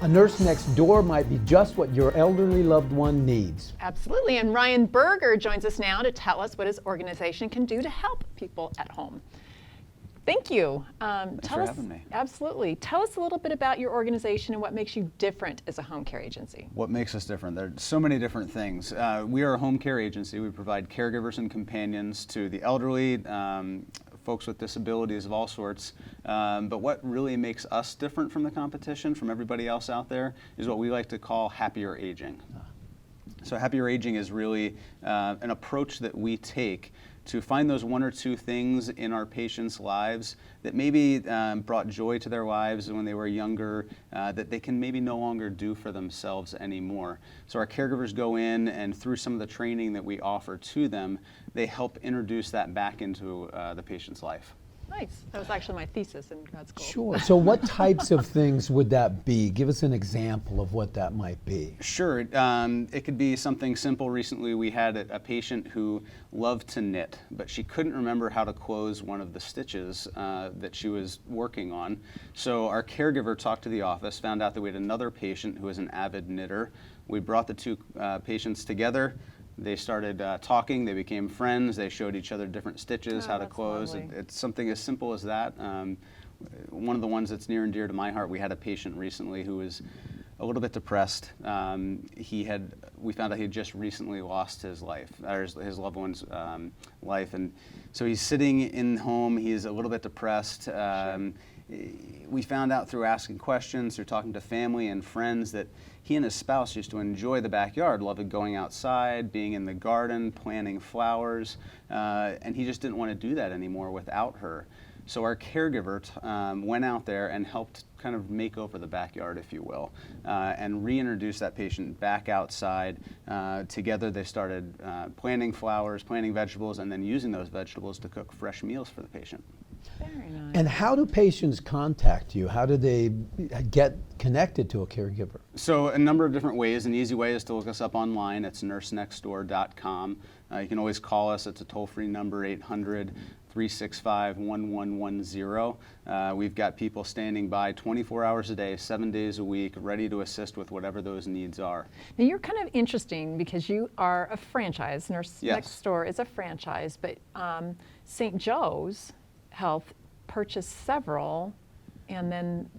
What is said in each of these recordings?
A nurse next door might be just what your elderly loved one needs. Absolutely, and Ryan Berger joins us now to tell us what his organization can do to help people at home. Thank you. Thanks for having me. Absolutely. Tell us a little bit about your organization and what makes you different as a home care agency. What makes us different? There are so many different things. We are a home care agency. We provide caregivers and companions to the elderly, folks with disabilities of all sorts. But what really makes us different from the competition, from everybody else out there, is what we like to call happier aging. So happier aging is really an approach that we take to find those one or two things in our patients' lives that maybe brought joy to their lives when they were younger, that they can maybe no longer do for themselves anymore. So our caregivers go in, and through some of the training that we offer to them, they help introduce that back into the patient's life. Nice. That was actually my thesis in grad school. Sure. So what types of things would that be? Give us an example of what that might be. Sure. It could be something simple. Recently we had a patient who loved to knit, but she couldn't remember how to close one of the stitches that she was working on. So our caregiver talked to the office, found out that we had another patient who was an avid knitter. We brought the two patients together. They started talking, they became friends, they showed each other different stitches, how to close. It's something as simple as that. One of the ones that's near and dear to my heart, we had a patient recently who was a little bit depressed. We found out he had just recently lost his life, or his loved one's life. And so he's sitting in home, he's a little bit depressed. We found out through asking questions, through talking to family and friends, that he and his spouse used to enjoy the backyard, loved going outside, being in the garden, planting flowers, and he just didn't want to do that anymore without her. So our caregiver went out there and helped kind of make over the backyard, if you will, and reintroduce that patient back outside. Together they started planting flowers, planting vegetables, and then using those vegetables to cook fresh meals for the patient. Very nice. And how do patients contact you? How do they get connected to a caregiver? So a number of different ways. An easy way is to look us up online. It's nursenextdoor.com. You can always call us. It's a toll-free number, 800-365-1110. We've got people standing by 24 hours a day, 7 days a week, ready to assist with whatever those needs are. Now you're kind of interesting because you are a franchise. Nurse Next Door is a franchise, but St. Joe's Health purchased several, and then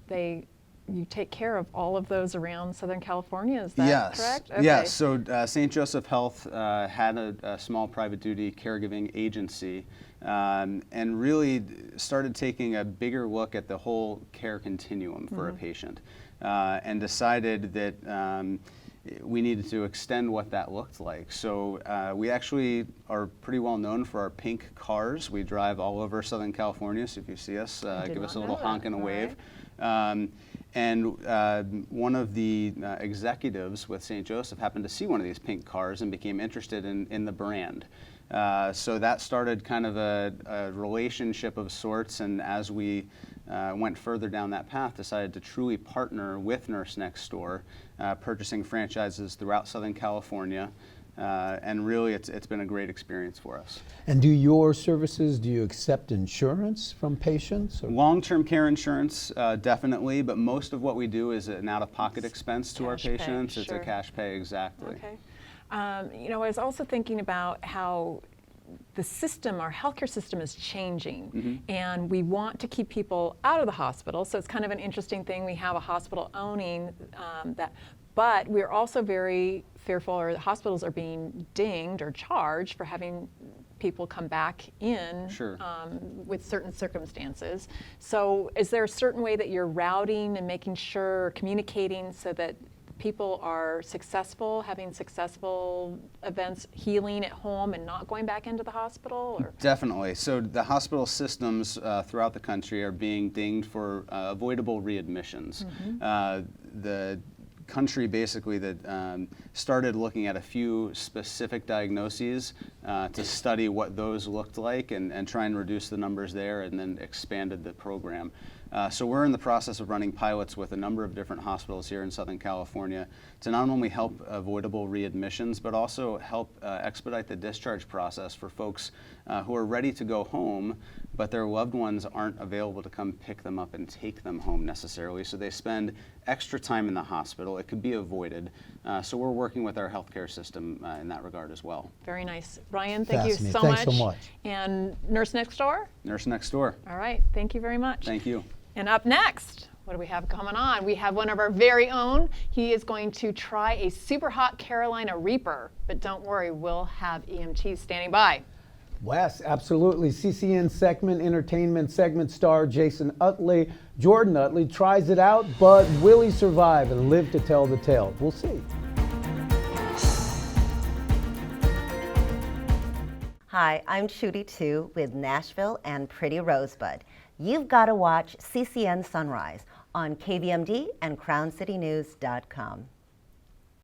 you take care of all of those around Southern California. Is that correct? Okay. Yes. So St. Joseph Health had a small private duty caregiving agency, and really started taking a bigger look at the whole care continuum for a patient, and decided that we needed to extend what that looked like. So we actually are pretty well known for our pink cars. We drive all over Southern California, so if you see us, give us a little honk and a wave. And one of the executives with St. Joseph happened to see one of these pink cars and became interested in the brand. So that started kind of a relationship of sorts, and as we went further down that path, decided to truly partner with Nurse Next Door, purchasing franchises throughout Southern California. And really, it's been a great experience for us. And do you accept insurance from patients? Or? Long-term care insurance, definitely, but most of what we do is an out-of-pocket expense to our patients. It's a cash pay, exactly. Okay. You know, I was also thinking about how the system, our healthcare system, is changing, and we want to keep people out of the hospital. So it's kind of an interesting thing. We have a hospital owning that, but we're also very fearful, or the hospitals are being dinged or charged for having people come back in with certain circumstances. So is there a certain way that you're routing and making sure, communicating so that people are successful, having successful events, healing at home and not going back into the hospital? Or? Definitely. So the hospital systems throughout the country are being dinged for avoidable readmissions. The country basically that started looking at a few specific diagnoses to study what those looked like and try and reduce the numbers there, and then expanded the program. So we're in the process of running pilots with a number of different hospitals here in Southern California to not only help avoidable readmissions, but also help expedite the discharge process for folks who are ready to go home, but their loved ones aren't available to come pick them up and take them home necessarily, so they spend extra time in the hospital. It could be avoided. So we're working with our healthcare system in that regard as well. Very nice. Ryan, thank you so Thanks much. so much. And Nurse Next Door? Nurse Next Door. All right, thank you very much. Thank you. And up next, what do we have coming on? We have one of our very own. He is going to try a super hot Carolina Reaper, but don't worry, we'll have EMTs standing by. Wes, absolutely. CCN segment, entertainment segment star Jason Utley. Jordan Utley tries it out, but will he survive and live to tell the tale? We'll see. Hi, I'm Shooty 2 with Nashville and Pretty Rosebud. You've got to watch CCN Sunrise on KVMD and CrownCityNews.com.